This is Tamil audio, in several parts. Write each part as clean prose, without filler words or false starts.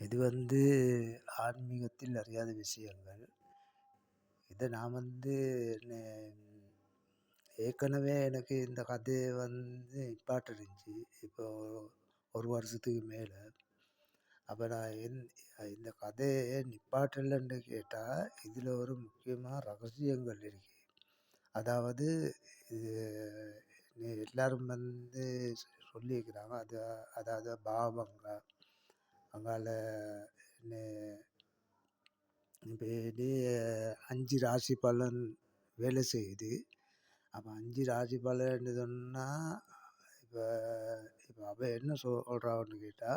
இது வந்து ஆன்மீகத்தில் அறியாத விஷயங்கள். இத நான் வந்து நெ ஏற்கனவே எனக்கு இந்த கதை வந்து நிப்பாட்ட இருந்துச்சு. இப்போ 1 வருஷத்துக்கு மேல. அப்ப நான் இந்த கதைய நிப்பாட்டலன்னு கேட்டா, இதில ஒரு முக்கியமா ரகசியங்கள் இருக்கு. அதாவது இது எல்லாரும் வந்து சொல்லியிருக்கிறாங்க. அதாவது பாவங்க, அங்கால நெ இப்ப இது 5 ராசி பலன் வேலை செய்யுது. அப்ப 5 ராசி பலன்னு சொன்னா, இப்ப இப்ப அவ என்ன சொல்றான்னு கேட்டா,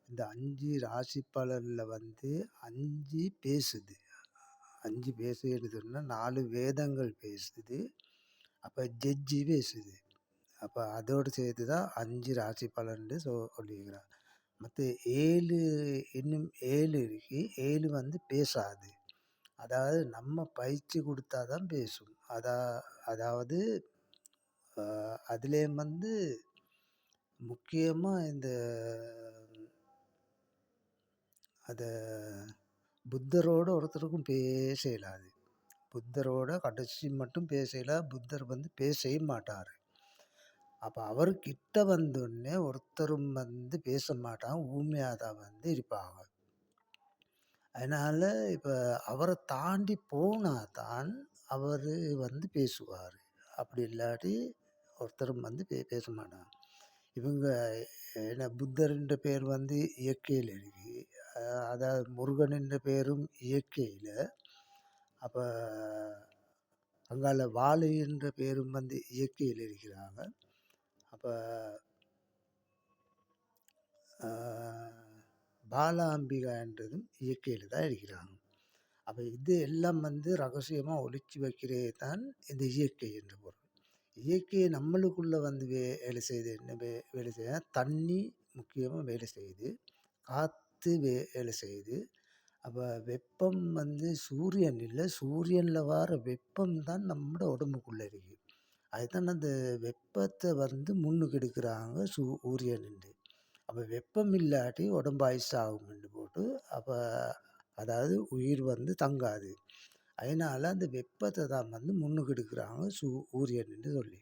இந்த 5 ராசி பலன்ல வந்து 5 பேசுது. 5 பேசுதுன்னு சொன்னா 4 வேதங்கள் பேசுது. அப்ப ஜட்ஜி பேசுது. அப்ப அதோடு சேர்த்து தான் 5 ராசி பலன்னு சொல்லியிருக்கிறான். மத்த 7 இன்னும் 7 இருக்கு. 7 வந்து பேசாது. அதாவது நம்ம பயிற்சி குடுத்தா தான் பேசும். அதாவது அதிலேயும் வந்து முக்கியமா இந்த அத புத்தரோட ஒருத்தருக்கும் பேச இயலாது. புத்தரோட கடைசி மட்டும் பேச இயலாது. புத்தர் வந்து பேசவே மாட்டாரு. அப்ப அவர்கிட்ட வந்தோன்னே ஒருத்தரும் வந்து பேச மாட்டாங்க. ஊமையா தான் வந்து இருப்பாங்க. அதனால இப்ப அவர தாண்டி போனா தான் அவரு வந்து பேசுவாரு. அப்படி இல்லாட்டி ஒருத்தரும் வந்து பேச மாட்டாங்க. இவங்க என்ன புத்தர்ன்ற பேர் வந்து இயற்கையில இருக்கு. அதாவது முருகன் என்ற பேரும் இயற்கையில. அப்ப அங்கால வாலி என்ற பேரும் வந்து இயற்கையில இருக்கிறாங்க. அப்ப அ பாலாம்பிகான்றதும் இயற்கையில தான் இருக்கிறாங்க. அப்ப இது எல்லாம் வந்து ரகசியமா ஒளிச்சு வைக்கிறது தான் இந்த இயற்கை என்ற பொருள். இயற்கை நம்மளுக்குள்ள வந்து வேலை செய்யுது. என்ன வேலை செய்யுதுன்னா, தண்ணி முக்கியமா வேலை செய்யுது. காத்து வேலை செய்யுது. அப்ப வெப்பம் வந்து சூரியன் இல்ல. சூரியன்ல வர வெப்பம் தான் நம்மோட உடம்புக்குள்ள இருக்கு. அதுதான் அந்த வெப்பத்த வந்து முன்னுக்கு எடுக்குறாங்க சூரியன்ண்டு. அப்ப வெப்பம் இல்லாட்டி உடம்பு ஐஸ் ஆகும்ன்னு போட்டு, அப்ப அதாவது உயிர் வந்து தங்காது. அதனால அந்த வெப்பத்த தான் வந்து முன்னுக்கு எடுக்குறாங்க சூரியன்னு சொல்லி.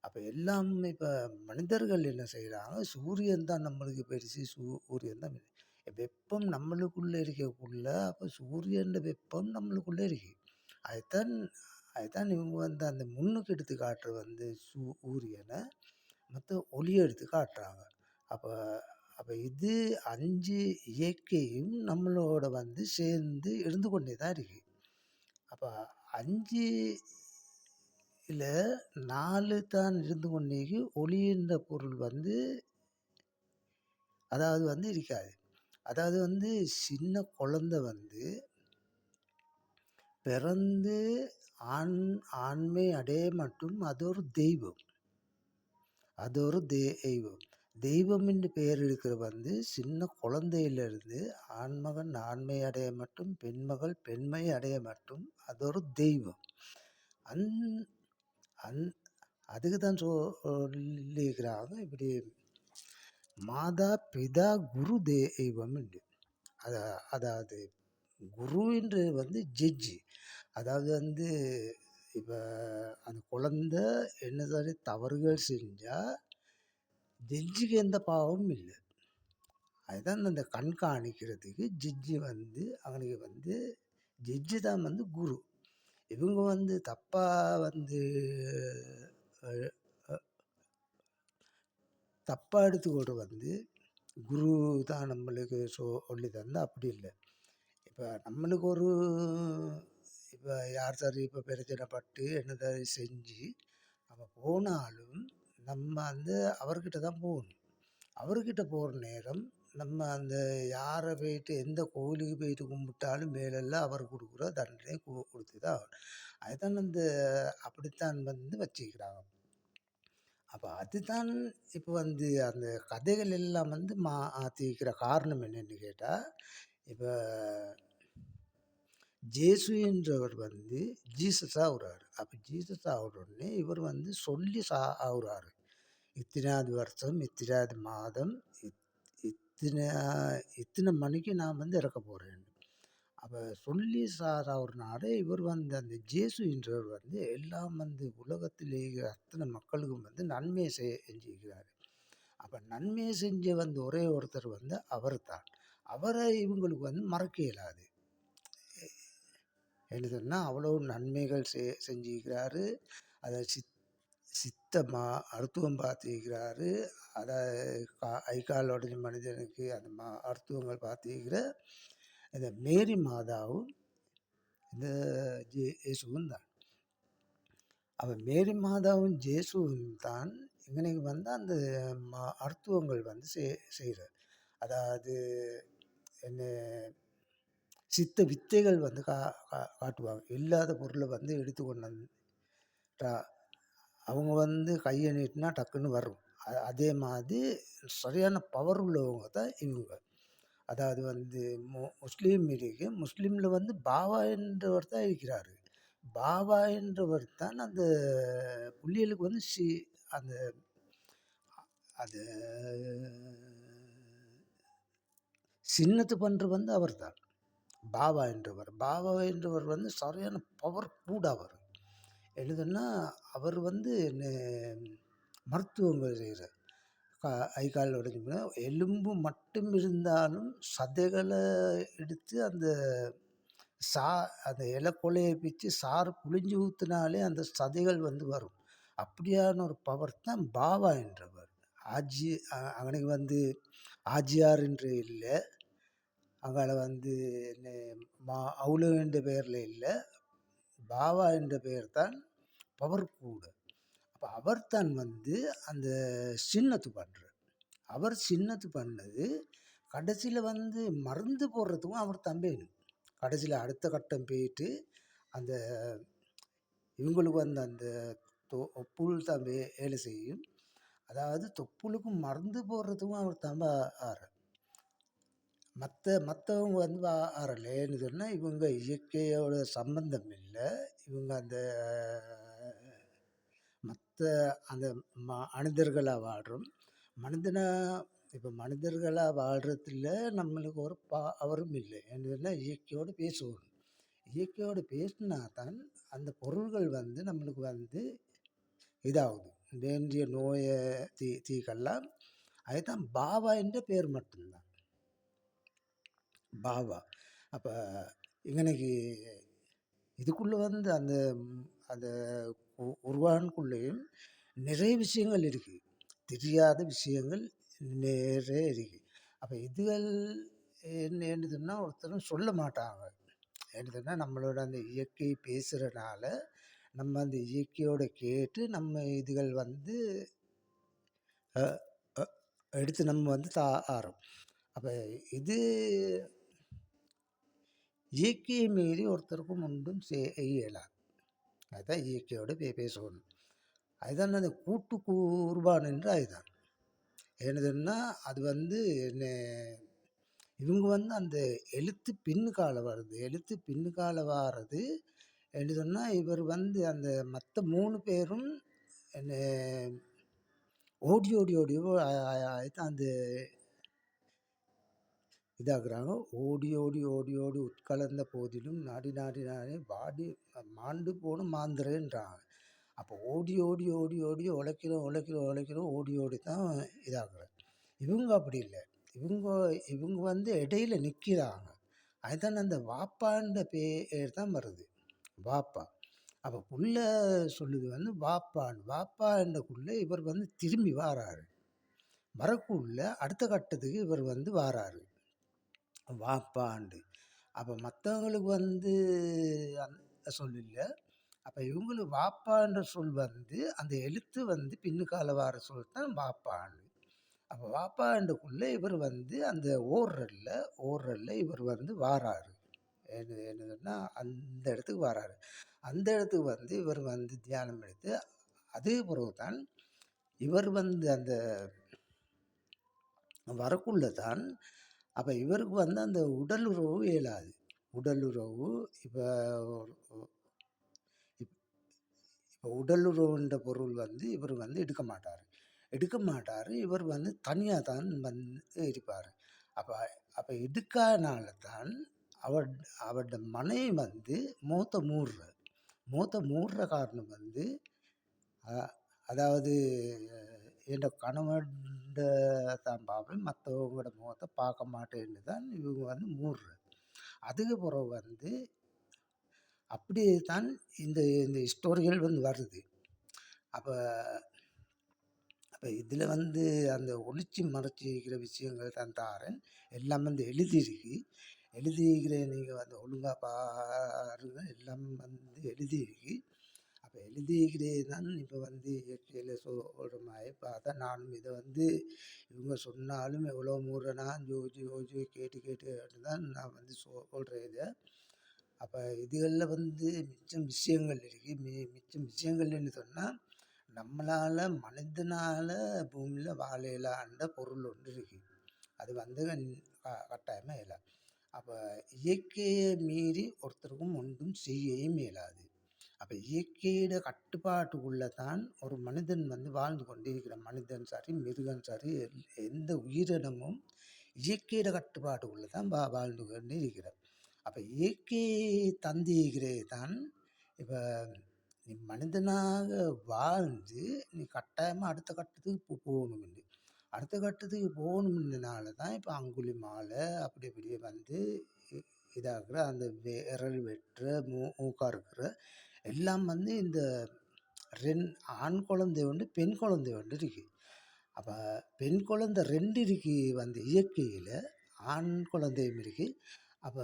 அப்ப எல்லாம் இப்ப மனிதர்கள் என்ன செய்றாங்க, சூரியன் தான் நம்மளுக்கு பெருசு, சூரியன் தான் வெப்பம் நம்மளுக்குள்ள இருக்கக்குள்ள, அப்ப சூரியன் வெப்பம் நம்மளுக்குள்ள இருக்கு. அதுதான் அதுதான் இவங்க வந்து அந்த முன்னுக்கு எடுத்து காட்டுறது வந்து சூரியன, மத்த ஒளிய எடுத்து காட்டுறாங்க. அப்ப அப்ப இது 5 இயற்கையும் நம்மளோட வந்து சேர்ந்து இருந்து கொண்டே தான் இருக்கு. அப்ப 5 இல்ல 4 தான் இருந்து கொண்டே இருக்கு. ஒளி என்ற பொருள் வந்து அதாவது வந்து இருக்காது. அதாவது வந்து சின்ன குழந்தை வந்து பிறந்து ஆண்மை அடைய மட்டும் அது ஒரு தெய்வம். அது ஒரு தெய்வம். தெய்வம் என்று பெயர் எடுக்கிற வந்து சின்ன குழந்தையிலிருந்து ஆண்மகன் ஆண்மை அடைய மட்டும், பெண்மகள் பெண்மை அடைய மட்டும் அது ஒரு தெய்வம். அந் அந் அதுக்கு தான் சொல்லியிருக்கிறாங்க இப்படி மாதா, பிதா, குரு தெய்வம் என்று. அதாவது குரு என்று வந்து ஜட்ஜி. அதாவது வந்து இப்ப அந்த குழந்தை என்னதாரி தவறுகள் செஞ்சா, ஜட்ஜுக்கு எந்த பாவமும் இல்ல. அதுதான் அந்த கண்காணிக்கிறதுக்கு ஜட்ஜி வந்து அவனுக்கு வந்து ஜட்ஜி தான் வந்து குரு. இவங்க வந்து தப்பா வந்து அ அ தப்பா எடுத்துக்கொண்டு வந்து குரு தான் நம்மளுக்கு சொல்லி தந்தா அப்படி இல்ல. இப்ப நம்மளுக்கு ஒரு இப்ப யார் சரி இப்ப பிரச்சனைப்பட்டு என்னது செஞ்சு நம்ம போனாலும் நம்ம வந்து அவர்கிட்ட தான் போகணும். அவர்கிட்ட போற நேரம் நம்ம அந்த யார போயிட்டு எந்த கோயிலுக்கு போயிட்டு கும்பிட்டாலும் மேலெல்லாம் அவர் குடுக்குற தண்டனை குடுத்து தான் ஆகணும். அதுதான் அந்த அப்படித்தான் வந்து வச்சுக்கிறாங்க. அப்ப அதுதான் இப்ப வந்து அந்த கதைகள் எல்லாம் வந்து மாத்திக்கிற காரணம் என்னன்னு கேட்டா, இப்ப ஜேசு என்றவர் வந்து ஜீசஸா ஆகுறாரு. அப்ப ஜீசஸ் ஆகுறோனே இவர் வந்து சொல்லி ஆகுறாரு. இத்தனாவது வருஷம், இத்தனாவது மாதம், இத்தனை இத்தனை மணிக்கு நான் வந்து இறக்க போகிறேன். அப்போ சொல்லி சாரா ஒரு நாடு இவர் வந்து அந்த ஜேசுன்றவர் வந்து எல்லாம் வந்து உலகத்திலே அத்தனை மக்களுக்கும் வந்து நன்மையை செஞ்சிருக்கிறார். அப்போ நன்மையை செஞ்ச வந்து ஒரே ஒருத்தர் வந்து அவர் தான். அவரை இவங்களுக்கு வந்து மறக்க இயலாது. என்ன சொன்னால் அவ்வளோ நன்மைகள் செஞ்சிருக்கிறாரு. அதை சித்த மருத்துவம் பார்த்துருக்கிறாரு. அதை கை கால் உடைஞ்ச மனிதனுக்கு அந்த மருத்துவங்கள் பார்த்துருக்கிற இந்த மேரி மாதாவும் இந்த இயேசுவும் தான். அவன் மேரி மாதாவும் ஜேசுவும் தான் இவனுக்கு வந்து அந்த மருத்துவங்கள் வந்து செய்கிறார். அதாவது என்ன சித்த வித்தைகள் வந்து காட்டுவாங்க. இல்லாத பொருளை வந்து எடுத்து கொண்டு வந்து அவங்க வந்து கையை நீட்டினா டக்குன்னு வரும். அதே மாதிரி சரியான பவர் உள்ளவங்க தான் இவங்க. அதாவது வந்து முஸ்லீம் இருக்கு. முஸ்லீமில் வந்து பாபா என்றவர் தான் இருக்கிறாரு. பாபா என்றவர் தான் அந்த புள்ளிகளுக்கு வந்து அந்த அது சின்னத்து பண்ணுற வந்து அவர் தான் பாபா என்றவர். பாபா என்றவர் வந்து சரியான பவர் கூட அவர் எழுதுன்னா அவர் வந்து மருத்துவங்கள் செய்கிறார். கை கால் உடைஞ்சு எலும்பு மட்டும் இருந்தாலும் சதைகளை எடுத்து அந்த அந்த இலை கொலையை பிச்சு சாறு புழிஞ்சு ஊற்றினாலே அந்த சதைகள் வந்து வரும். அப்படியான ஒரு பவர் தான் பாபா என்றவர். அங்கனைக்கு வந்து ஆஜியார் என்று இல்லை, அங்கால வந்து அவ்வளோ என்ற பெயரில் இல்லை, பாபா என்ற பெயர் தான் பவர் கூட. அப்போ அவர் தான் வந்து அந்த சின்னத்து பண்ணுறார். அவர் சின்னத்து பண்ணது கடைசியில் வந்து மருந்து போடுறதுக்கும் அவர் தான் வேணும். கடைசியில் அடுத்த கட்டம் போயிட்டு அந்த இவங்களுக்கு வந்து அந்த தொப்புள் தான் வேலை செய்யும். அதாவது தொப்புளுக்கு மருந்து போடுறதுக்கும் அவர் தான் ஆறார். மற்றவங்க வந்து ஆறலை. ஏன்னு சொன்னால் இவங்க இயற்கையோட சம்பந்தம் இல்லை. இவங்க அந்த மற்ற அந்த மனிதர்களாக வாழ்கிறோம். இப்போ மனிதர்களாக வாழ்கிறதுல நம்மளுக்கு ஒரு அவரும் இல்லை. ஏன்னு சொன்னால் இயற்கையோடு பேசுவோம். இயற்கையோடு பேசினா தான் அந்த பொருள்கள் வந்து நம்மளுக்கு வந்து இதாகுது. வேண்டிய நோயை தீக்கலாம். அதுதான் பாபா என்ற பேர் மட்டும்தான் பாபா. அப்போ இங்கனைக்கு இதுக்குள்ளே வந்து அந்த அந்த உருவானுக்குள்ளேயும் நிறைய விஷயங்கள் இருக்குது. தெரியாத விஷயங்கள் நிறைய இருக்குது. அப்போ இதுகள் என்னன்னு சொன்னால் ஒருத்தரும் சொல்ல மாட்டாங்க. ஏன்னு சொன்னால் நம்மளோட அந்த இயற்கை பேசுகிறனால நம்ம அந்த இயற்கையோடு கேட்டு நம்ம இதுகள் வந்து எடுத்து நம்ம வந்து ஆரோம். அப்போ இது இயற்கையை மீறி ஒருத்தருக்கும் ஒன்றும் செய்யலாம். அதுதான் இயற்கையோடு பேசணும். அதுதான் அந்த கூட்டு குர்பான் என்று அதுதான். ஏன்னதுன்னா அது வந்து இவங்க வந்து அந்த எழுத்து பின்னுக்கால வருது. எழுத்து பின்னுக்கால வாரது என்று சொன்னால் இவர் வந்து அந்த மற்ற 3 பேரும் என்ன ஓடி ஓடி ஓடியோ அந்த இதாகிறாங்க. ஓடி ஓடி ஓடி ஓடி உட்கலந்த போதிலும் நாடி நாடி நாடி வாடி மாண்டு போன மாந்திரன்றாங்க. அப்போ ஓடி ஓடி ஓடி ஓடி உழைக்கிறோம் உழைக்கிறோம் உழைக்கிறோம் ஓடி ஓடி தான் இதாகிறாங்க. இவங்க அப்படி இல்லை. இவங்க வந்து இடையில நிற்கிறாங்க. அதுதான் அந்த வாப்பான்ற பேர் தான் வருது. வாப்பா. அப்போ புள்ள சொல்லுது வந்து வாப்பான்றக்குள்ளே இவர் வந்து திரும்பி வாராரு. வரக்குள்ள அடுத்த கட்டத்துக்கு இவர் வந்து வாராரு வாப்பாண்டு. அப்போ மற்றவங்களுக்கு வந்து அந்த சொல் இல்லை. அப்போ இவங்களுக்கு வாப்பான்ற சொல் வந்து அந்த எழுத்து வந்து பின்னுக்கால வார சொல் தான் வாப்பாண்டு. அப்போ வாப்பாண்டுக்குள்ளே இவர் வந்து அந்த ஓர்றல்ல இவர் வந்து வாராரு. என்னதுன்னா அந்த இடத்துக்கு வராரு. அந்த இடத்துக்கு வந்து இவர் வந்து தியானம் எடுத்து அதே பிறகு தான் இவர் வந்து அந்த வரக்குள்ள தான் அப்போ இவருக்கு வந்து அந்த உடலுறவு இயலாது. உடலுறவு இப்போ இப்போ உடலுறவுன்ற பொருள் வந்து இவர் வந்து எடுக்க மாட்டார். இவர் வந்து தனியாக தான் வந்து இருப்பார். அப்ப அப்ப இதுக்கானால தான் அவட் அவட மனைவி வந்து மூத்த மூடுற காரணம் வந்து அ அதாவது என் கணவன்ட தான் பார்ப்பேன், மத்தவங்களோட முகத்த பார்க்க மாட்டேன்னு தான் இவங்க வந்து மூடுறது. அதுக்கு பிறகு வந்து அப்படியே தான் இந்த இந்த ஸ்டோரிகள் வந்து வருது. அப்ப அப்ப இதில வந்து அந்த ஒளிச்சு மறைச்சு இருக்கிற விஷயங்கள் தான் தாரேன். எல்லாம் வந்து எழுதியிருக்கு. எழுதியிருக்கிற நீங்க வந்து ஒழுங்கா பாருங்க. எல்லாம் வந்து எழுதியிருக்கு. அப்ப எழுதியிருக்கிறது தான் இப்ப வந்து இயற்கையில சொல்ற மாரி பார்த்தா நானும் இத வந்து இவங்க சொன்னாலும் எவ்வளோ முறை நான் யோசிச்சு யோசிச்சு கேட்டு கேட்டு தான் நான் வந்து சொல்றேன் இத. அப்ப இதுகள்ல வந்து மிச்சம் விஷயங்கள் இருக்கு. மிச்சம் விஷயங்கள்ன்னு சொன்னா, நம்மளால மனிதனால பூமியில வாழ இயலாத பொருள் ஒன்று இருக்கு. அது வந்து கட்டாயமா இயலா. அப்ப இயற்கைய மீறி ஒருத்தருக்கும் ஒன்றும் செய்யவும் இயலாது. அப்ப இயற்கையோட கட்டுப்பாட்டுக்குள்ள தான் ஒரு மனிதன் வந்து வாழ்ந்து கொண்டிருக்கிறான். மனிதன் சரி, மிருகம் சரி, எந்த உயிரினமும் இயற்கையோட கட்டுப்பாட்டுக்குள்ள தான் வாழ்ந்து கொண்டு இருக்கிறான். அப்ப இயற்கை தந்திருக்கிறது தான் இப்ப நீ மனிதனாக வாழ்ந்து நீ கட்டாயமா அடுத்த கட்டத்துக்கு போகணும். அடுத்த கட்டத்துக்கு போகணும்னால தான் இப்ப அங்குலிமால அப்படி இப்படியே வந்து இதாகிற அந்த விரல் வெட்டுற, மூக்கா இருக்கிற எல்லாம் வந்து இந்த ஆண் குழந்தை ஒன்று, பெண் குழந்தை ஒன்று இருக்கு. அப்ப பெண் குழந்தை 2 இருக்கு வந்து இயற்கையில. ஆண் குழந்தையும் இருக்கு. அப்ப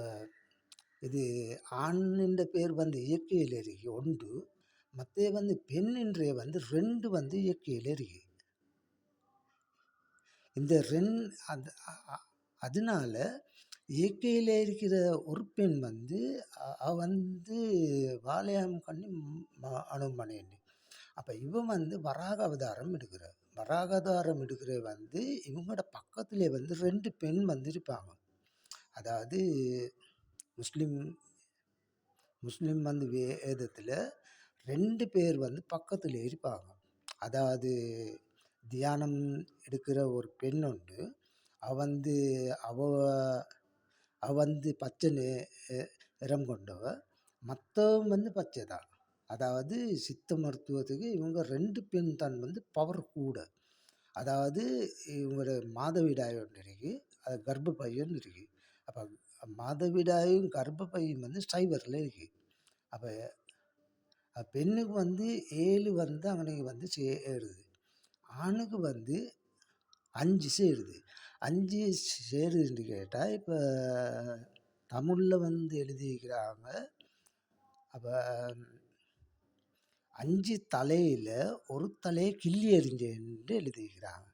இது ஆணின்ற பேர் வந்து இயற்கையில இருக்கு 1. மத்தே வந்து பெண் என்றே வந்து 2 வந்து இயற்கையில இருக்கு. இந்த அந்த அதனால இயற்கையில இருக்கிற ஒரு பெண் வந்து அவ வந்து வாழையாம் கண்ணி அனுமனையண்டி. அப்ப இவன் வந்து வராக அவதாரம் எடுக்கிறார். வராக அவதாரம் எடுக்கிற வந்து இவங்களோட பக்கத்திலே வந்து 2 பெண் வந்து இருப்பாங்க. அதாவது முஸ்லிம் முஸ்லிம் வந்து வேதத்துல 2 பேர் வந்து பக்கத்திலே இருப்பாங்க. அதாவது தியானம் எடுக்கிற ஒரு பெண் உண்டு. அவ வந்து அவ அவ வந்து பச்சை நிறம் கொண்டவ. மத்தவன் வந்து பச்சை தான். அதாவது சித்த மருத்துவத்துக்கு இவங்க 2 பெண் தான் வந்து பவர் கூட. அதாவது இவங்களோட மாதவிடாய் ஒன்று இருக்கு. அது கர்ப்பப்பையும் இருக்கு. அப்ப மாதவிடாயும் கர்ப்பப்பையும் வந்து சைபர்ல இருக்கு. அப்ப பெண்ணுக்கு வந்து 7 வந்து அவனுக்கு வந்து சேருது. ஆணுக்கு வந்து 5 சேருது. 5 சேருதுன்னு கேட்டா, இப்ப தமிழ்ல வந்து எழுதியிருக்கிறாங்க. அப்ப 5 தலையில ஒரு தலைய கிள்ளி எறிஞ்சேன்னு எழுதியிருக்கிறாங்க.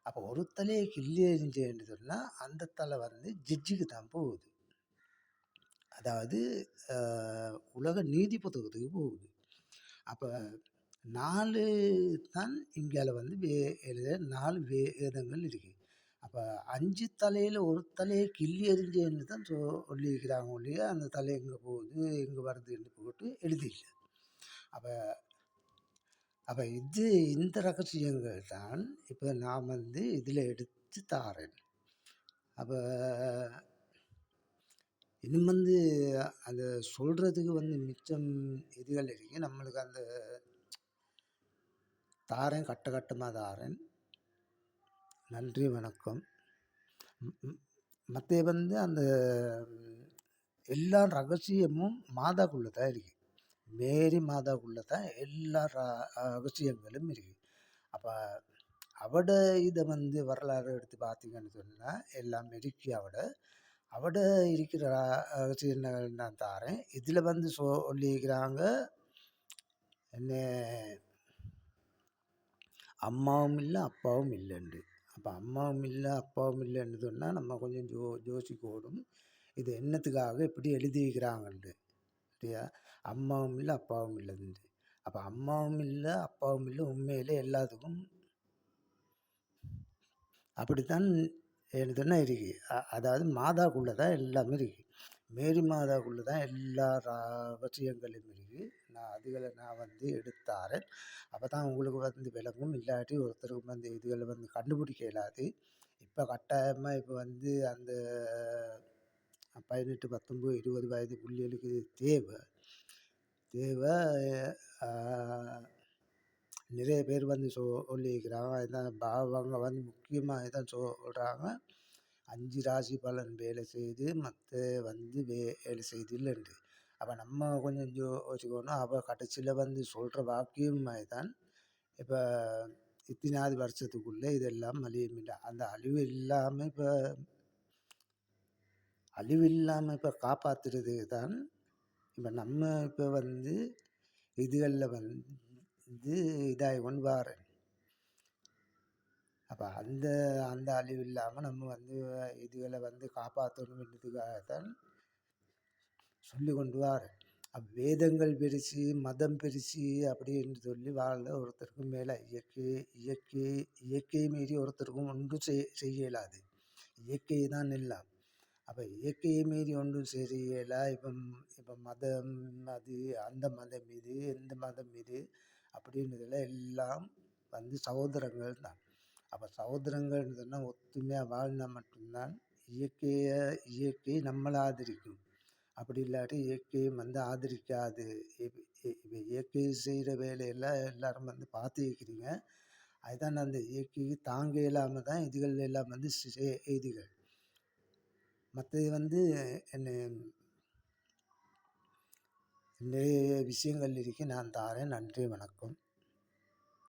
அப்ப ஒரு தலைய கிள்ளி எறிஞ்சேன்னு சொன்னா, அந்த தலை வந்து ஜட்ஜுக்கு தான் போகுது. அதாவது அ உலக நீதி புத்தகத்துக்கு போகுது. அப்ப 4 தான் இங்கால வந்து எழுத 4 வேதங்கள் இருக்கு. அப்ப 5 தலையில ஒரு தலைய கிள்ளி எறிஞ்சேன்னு தான் சொல்லியிருக்கிறாங்க ஒழிய, அந்த தலை எங்க போகுது, எங்க வருதுன்னு போட்டு எழுதியில்ல. அப்ப அப்ப இந்த ரகசியங்கள் தான் இப்ப நான் வந்து இதில எடுத்து தாரேன். அப்ப இன்னும் வந்து அத சொல்றதுக்கு வந்து மிச்சம் இதுகள் இருக்கு. நம்மளுக்கு அந்த தாரேன், கட்ட கட்டமா தாரேன். நன்றி, வணக்கம். மத்தே வந்து அந்த எல்லா ரகசியமும் மாதாக்குள்ள தான் இருக்கு. மேரி மாதாக்குள்ள தான் எல்லா ரகசியங்களும் இருக்கு. அப்ப அவட இத வந்து வரலாறு எடுத்து பார்த்தீங்கன்னு சொன்னா, எல்லாம் இருக்கு அவட. அவட இருக்கிற ரகசியங்கள் நான் தாரேன். இதுல வந்து சொல்லியிருக்கிறாங்க, என்ன அம்மாவும் இல்ல, அப்பாவும் இல்லைண்டு. அப்ப அம்மாவும் இல்ல, அப்பாவும் இல்லைன்னு சொன்னா, நம்ம கொஞ்சம் யோசிக்கோணும். இது என்னத்துக்காக இப்படி எழுதியிருக்கிறாங்கன்ட்டு. சரியா? அம்மாவும் இல்ல, அப்பாவும் இல்லைன்ட்டு. அப்ப அம்மாவும் இல்ல, அப்பாவும் இல்ல, உண்மையிலே எல்லாத்துக்கும் அப்படித்தான் எழுதுனா இருக்கு. அதாவது மாதாக்குள்ள தான் எல்லாமே இருக்கு. மேரி மாதாக்குள்ள தான் எல்லா ரகசியங்களும் இருக்கு. அதுகளை நான் வந்து எடுத்தாரேன். அப்பதான் உங்களுக்கு வந்து விளங்கும். இல்லாட்டி ஒருத்தருக்கு வந்து இதுகளை வந்து கண்டுபிடிக்க இயலாது. இப்ப கட்டாயமா இப்ப வந்து அந்த 18, 19, 20 வயது புள்ளைகளுக்கு தேவை. தேவை அ நிறைய பேர் வந்து சொல்லியிருக்கிறாங்க. இதான் அவங்க வந்து முக்கியமா இதான் சொல்றாங்க. 5 ராசி பலன் வேலை செய்யுது, மத்த வந்து வேலை செய்யுது இல்லன்ட்டு. அப்ப நம்ம கொஞ்சம் யோசிக்கணும். அப்ப கடைசியில வந்து சொல்ற வாக்கியம் தான், இப்ப இத்தனாவது வருஷத்துக்குள்ள இதெல்லாம் அழியுமில்ல. அந்த அழிவு இல்லாம இப்ப காப்பாத்துறதுக்கு தான் இப்ப நம்ம இப்ப வந்து இதுகள்ல வந்து இதாகி கொண்டு வாரேன். அப்ப அந்த அந்த அழிவு இல்லாம நம்ம வந்து இதுகள வந்து காப்பாத்தணும்ன்றதுக்காகத்தான் சொல்லிக் கொண்டு வாரேன். வேதங்கள் பெருசு, மதம் பெருசு அப்படின்னு சொல்லி வாழ ஒருத்தருக்கும் மேல இயற்கை இயற்கையை மீறி ஒருத்தருக்கும் ஒன்றும் செய்ய இயலாது. இயற்கை தான் எல்லாம். அப்ப இயற்கையை மீறி ஒன்றும் செய்ய இயலா. இப்ப மதம் அது, அந்த மதம் இது, இந்த மதம் இது அப்படின்றதுல எல்லாம் வந்து சகோதரங்கள் தான். அப்ப சகோதரங்கள்னு சொன்னா ஒத்துமையா வாழ்ந்தா மட்டும்தான் இயற்கை நம்மளை ஆதரிக்கும். அப்படி இல்லாட்டி இயற்கையும் வந்து ஆதரிக்காது. இப்ப இயற்கை செய்கிற வேலையெல்லாம் எல்லாரும் வந்து பார்த்து இருக்கிறீங்க. அதுதான் அந்த இயற்கைக்கு தாங்க இயலாம தான் இதுகள் எல்லாம் வந்து செய்திகள். மற்றது வந்து என்ன நிறைய விஷயங்கள் இருக்கு. நான் தாரேன். நன்றி, வணக்கம்.